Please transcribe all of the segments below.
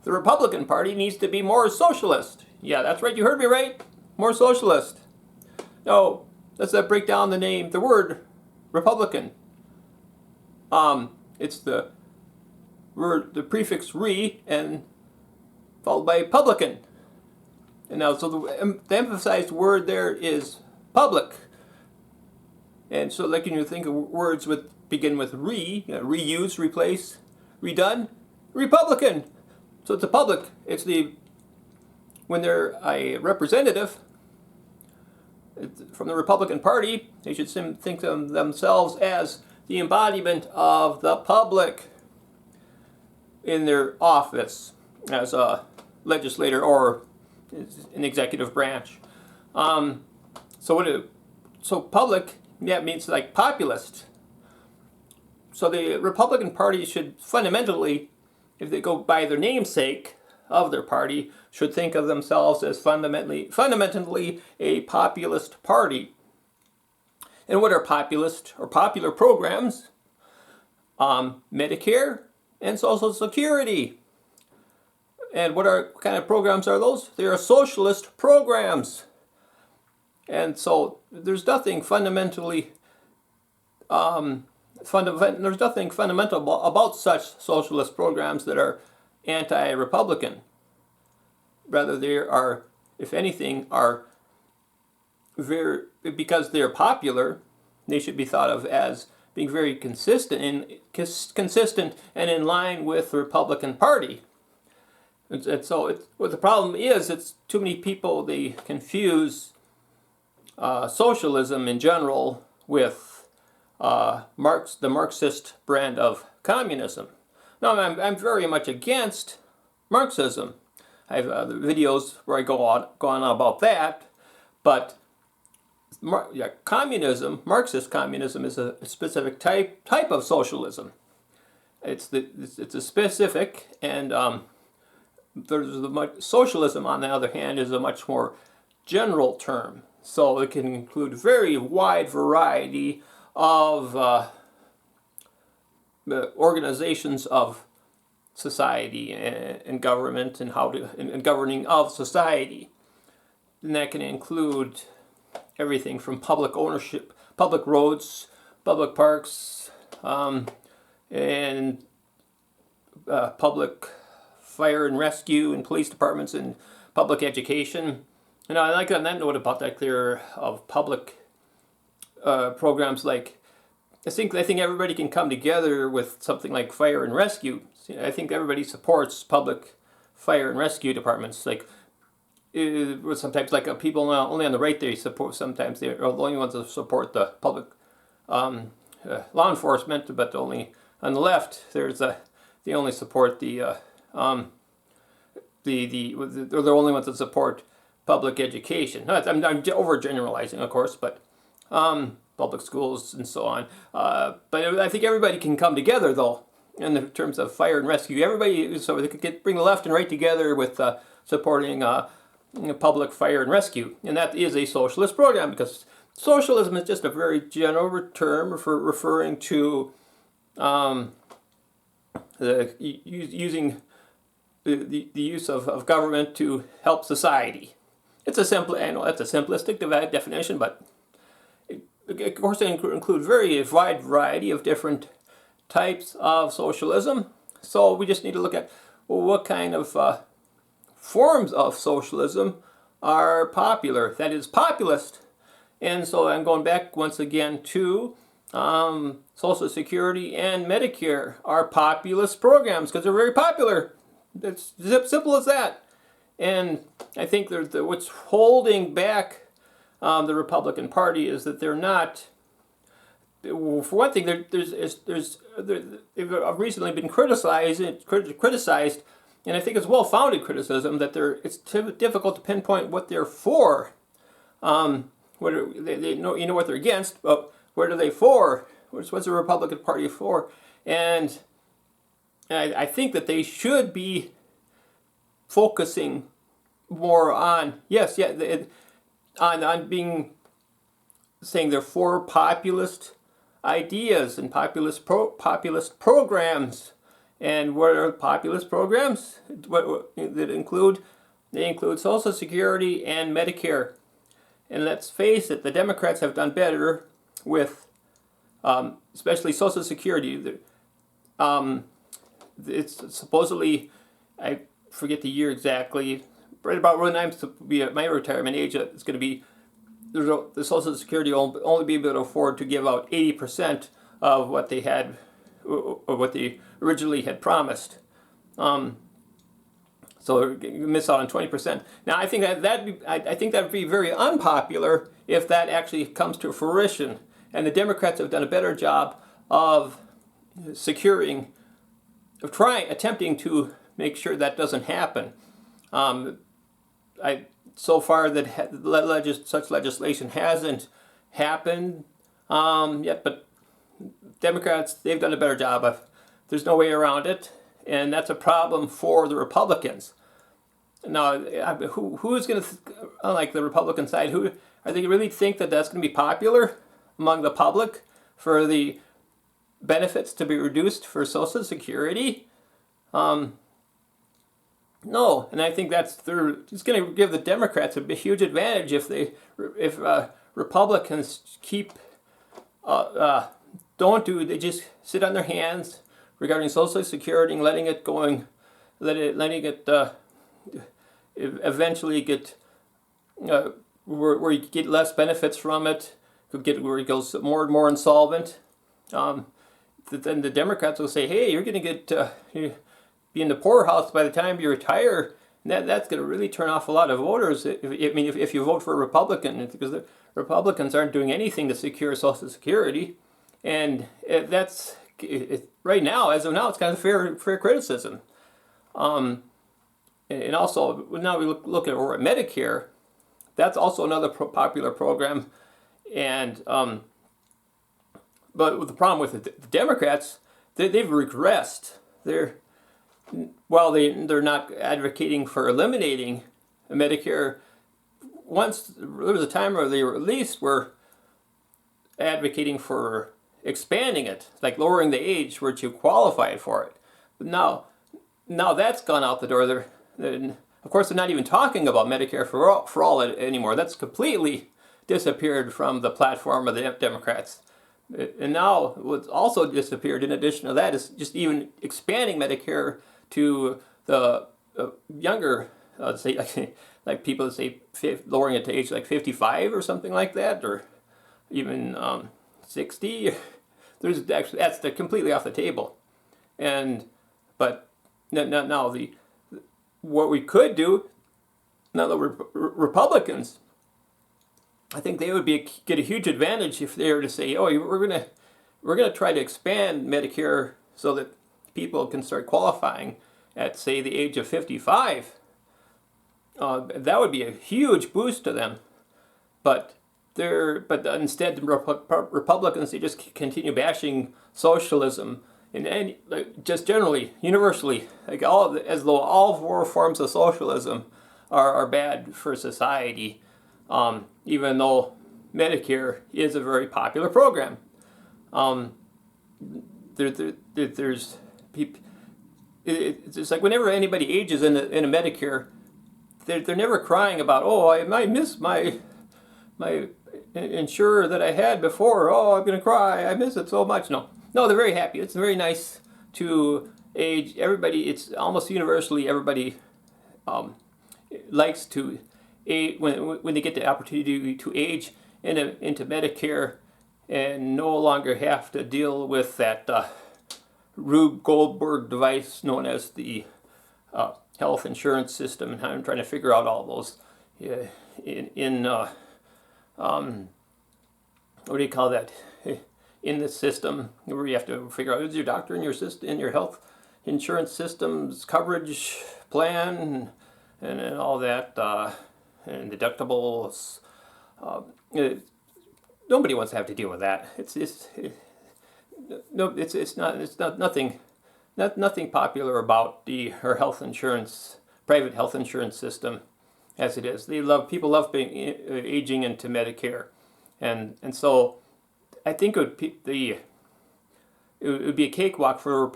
the Republican Party needs to be more socialist. Yeah, that's right, you heard me right. More socialist. No, let's break down the word Republican. It's the word, the prefix "re" and followed by publican. And now, so the emphasized word there is public. And so, like, when you think of words begin with "re," reuse, replace, redone, Republican. So it's a public. It's when they're a representative from the Republican Party, they should think of themselves as the embodiment of the public in their office as a legislator or an executive branch. So public, yeah, means like populist. So the Republican Party should fundamentally, if they go by their namesake of their party, should think of themselves as fundamentally a populist party. And what are populist or popular programs? Medicare and Social Security. And what kind of programs are those? They are socialist programs. And so there's nothing fundamentally there's nothing fundamental about such socialist programs that are anti-Republican. Rather, they are, if anything, are because they're popular, they should be thought of as being very consistent and in line with the Republican Party. And so what the problem is, it's too many people, they confuse socialism in general with the Marxist brand of communism. Now, I'm very much against Marxism. I have other videos where I go on about that, but communism, Marxist communism, is a specific type of socialism. It's a specific, and socialism, on the other hand, is a much more general term. So it can include a very wide variety of organizations of society and government and governing of society. And that can include everything from public ownership, public roads, public parks, and public fire and rescue and police departments and public education. And I like on that note about that clear of public programs like, I think everybody can come together with something like fire and rescue. I think everybody supports public fire and rescue departments. Like sometimes, like people only on the right, they support. Sometimes they're the only ones that support the public law enforcement, but only on the left, they only support they're the only ones that support public education. No, I'm overgeneralizing, of course, but public schools and so on. But I think everybody can come together, though, in the terms of fire and rescue. Everybody, so they could bring the left and right together with supporting public fire and rescue. And that is a socialist program, because socialism is just a very general term for referring to using the use of government to help society. It's I know that's a simplistic definition, but of course they include very wide variety of different types of socialism. So we just need to look at, well, what kind of forms of socialism are popular, that is populist. And so I'm going back once again to Social Security and Medicare are populist programs because they're very popular. It's simple as that. And I think what's holding back the Republican Party is that they're not. For one thing, they've recently been criticized, and I think it's well-founded criticism that it's difficult to pinpoint what they're for. They know, you know what they're against, but what are they for? What's the Republican Party for? And I think that they should be focusing more on, on saying they're for populist ideas and populist programs And what are populist programs? What that include? They include Social Security and Medicare. And let's face it, the Democrats have done better with, especially Social Security. It's supposedly, I forget the year exactly, right about when I'm to be at my retirement age, it's going to be, the Social Security will only be able to afford to give out 80% of what they had, or what they originally had promised. So you miss out on 20%. Now I think I think that would be very unpopular if that actually comes to fruition. And the Democrats have done a better job of attempting to make sure that doesn't happen. So far that such legislation hasn't happened yet, but Democrats, they've done a better job. There's no way around it, and that's a problem for the Republicans. Now, who's going to, unlike the Republican side, are they really think that that's going to be popular among the public for the benefits to be reduced for Social Security? No, and I think it's going to give the Democrats a huge advantage if Republicans they just sit on their hands regarding Social Security and letting it eventually get where you get less benefits from it, where it goes more and more insolvent. Then the Democrats will say, "Hey, you're going to be in the poorhouse by the time you retire." And that's going to really turn off a lot of voters. If you vote for a Republican, because the Republicans aren't doing anything to secure Social Security, and right now, as of now, it's kind of fair criticism. And also, now we look at Medicare. That's also another popular program, and but the problem with the Democrats, they've regressed. They're not advocating for eliminating Medicare. Once there was a time where they were at least were advocating for expanding it, like lowering the age where you qualified for it. But now that's gone out the door. Of course, they're not even talking about Medicare for all anymore. That's completely disappeared from the platform of the Democrats. And now what's also disappeared in addition to that is just even expanding Medicare to the younger, say, like people that say lowering it to age like 55 or something like that, or even 60. That's completely off the table. But now what we could do, now the Republicans, I think they would get a huge advantage if they were to say, "Oh, we're gonna try to expand Medicare so that people can start qualifying at, say, the age of 55." That would be a huge boost to them. But instead, the Republicans, they just continue bashing socialism and just generally, universally, as though all four forms of socialism are bad for society. Even though Medicare is a very popular program. There's people. It's like whenever anybody ages in a Medicare, they're never crying about, "Oh, I miss my insurer that I had before. Oh, I'm gonna cry. I miss it so much." No, they're very happy. It's very nice to age. Everybody, it's almost universally everybody likes to age when they get the opportunity to age into Medicare and no longer have to deal with that Rube Goldberg device known as the health insurance system, and I'm trying to figure out all those what do you call that, in the system where you have to figure out, is your doctor in your health insurance system's coverage plan and all that, and deductibles. Nobody wants to have to deal with that. It's nothing popular about her health insurance, private health insurance system as it is. People love being aging into Medicare, and so I think it would be a cakewalk for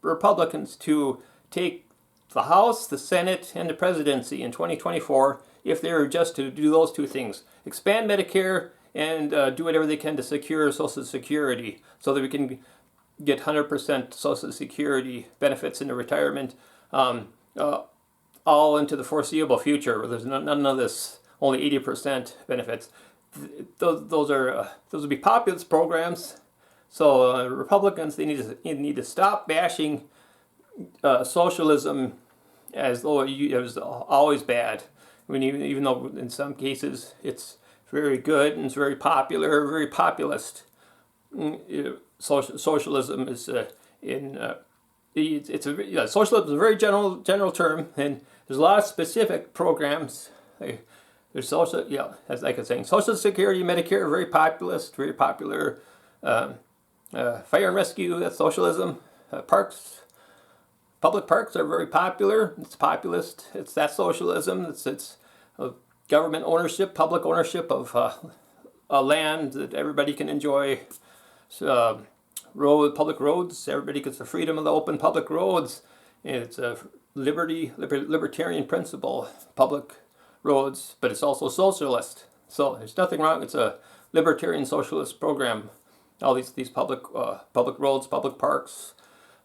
Republicans to take the House, the Senate, and the Presidency in 2024 if they were just to do those two things. Expand Medicare and do whatever they can to secure Social Security so that we can get 100% Social Security benefits in the retirement all into the foreseeable future, where there's none of this only 80% benefits. Those would be populist programs. So Republicans, they need to stop bashing socialism as though it was always bad. I mean, even though in some cases it's very good and it's very popular, very populist. Socialism is socialism is a very general term, and there's a lot of specific programs. There's as like I was saying, Social Security, Medicare, very populist, very popular. Fire and rescue, that's socialism. Public parks are very popular. It's populist. That's socialism. It's government ownership, public ownership of land that everybody can enjoy. Public roads. Everybody gets the freedom of the open public roads. And it's a libertarian principle. Public roads, but it's also socialist. So there's nothing wrong. It's a libertarian socialist program. All these public roads, public parks,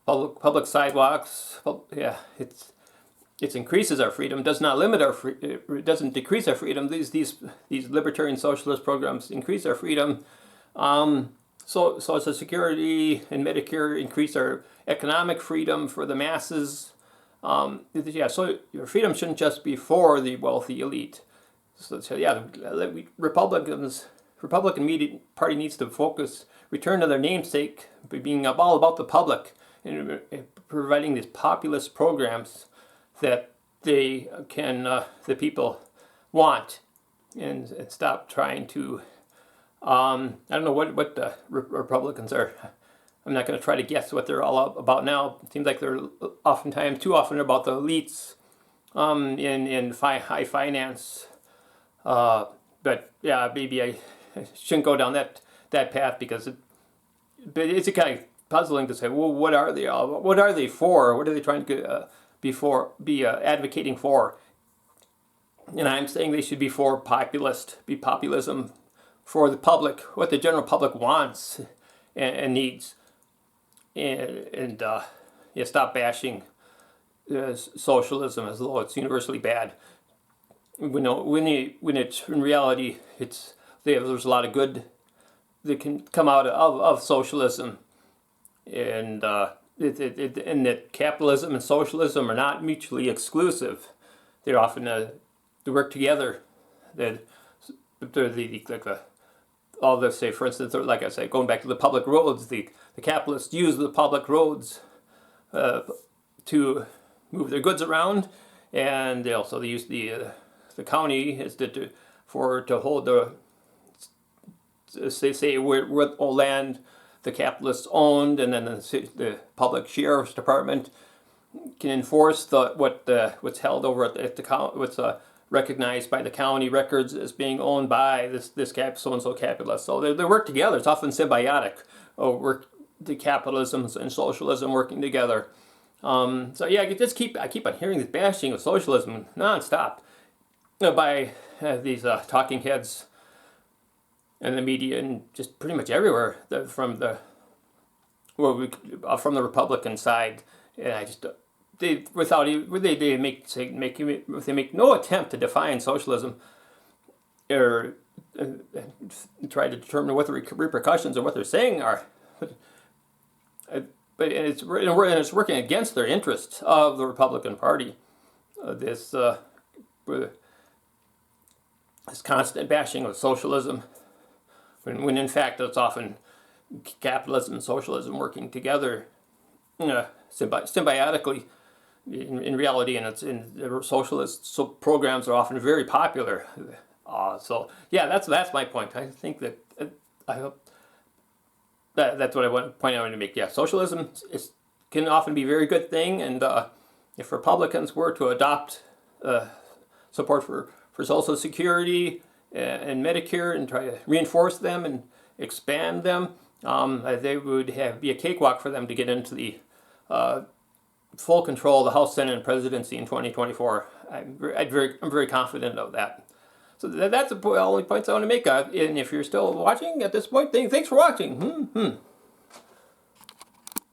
public sidewalks. It increases our freedom. Does not limit our it doesn't decrease our freedom. These libertarian socialist programs increase our freedom. So Social Security and Medicare increase our economic freedom for the masses. So your freedom shouldn't just be for the wealthy elite. Republican Party needs to return to their namesake, being all about the public and providing these populist programs that the people want, and stop trying to. I don't know what the Republicans are. I'm not going to try to guess what they're all about now. It seems like they're too often about the elites in high finance. But yeah, maybe I shouldn't go down that path because it's a kind of puzzling to say. Well, what are they all? What are they for? What are they trying to be advocating for? And I'm saying they should be for populism, for the public, what the general public wants and needs, and stop bashing socialism as though it's universally bad. When it's in reality, there's a lot of good that can come out of socialism, and that capitalism and socialism are not mutually exclusive. They're often they work together. All this, say, for instance, like I say, going back to the public roads, the capitalists use the public roads to move their goods around, and they use the county is to hold where land the capitalists owned, and then the public sheriff's department can enforce what's held over at the county, what's recognized by the county records as being owned by this so and so capitalist. So they work together. It's often symbiotic. The capitalism and socialism working together. I keep on hearing this bashing of socialism nonstop by these talking heads and the media and just pretty much everywhere from the Republican side. And I just they make no attempt to define socialism or try to determine what the repercussions of what they're saying are. But it's working against their interests of the Republican Party. This constant bashing of socialism, when in fact it's often capitalism and socialism working together symbiotically in reality, and the socialist programs are often very popular. That's my point. I think that I hope that's what I want to point out to make. Yeah, socialism can often be a very good thing, and if Republicans were to adopt support for Social Security and Medicare and try to reinforce them and expand them, they would be a cakewalk for them to get into the full control of the House, Senate, and Presidency in 2024. I'm very confident of that. So that's the only points I want to make. And if you're still watching at this point, thanks for watching.